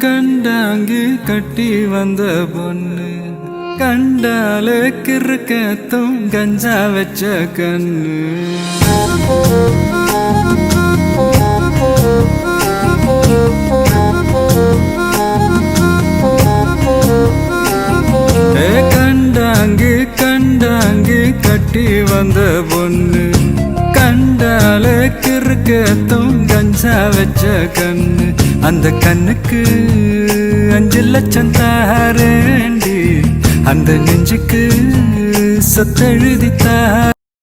கண்டாங்கு கட்டி வந்த பொண்ணு கண்டால கிறுக்கத்தும் கஞ்சா வச்ச கண்ணு கண்டாங்கு கட்டி வந்த பொண்ணு கண்டால கிறுக்கத்தும் கஞ்சா வச்ச கண்ணு அந்த கண்ணுக்கு 5 லட்சம் தாரேண்டி அந்த நெஞ்சுக்கு சொத்தெழுதி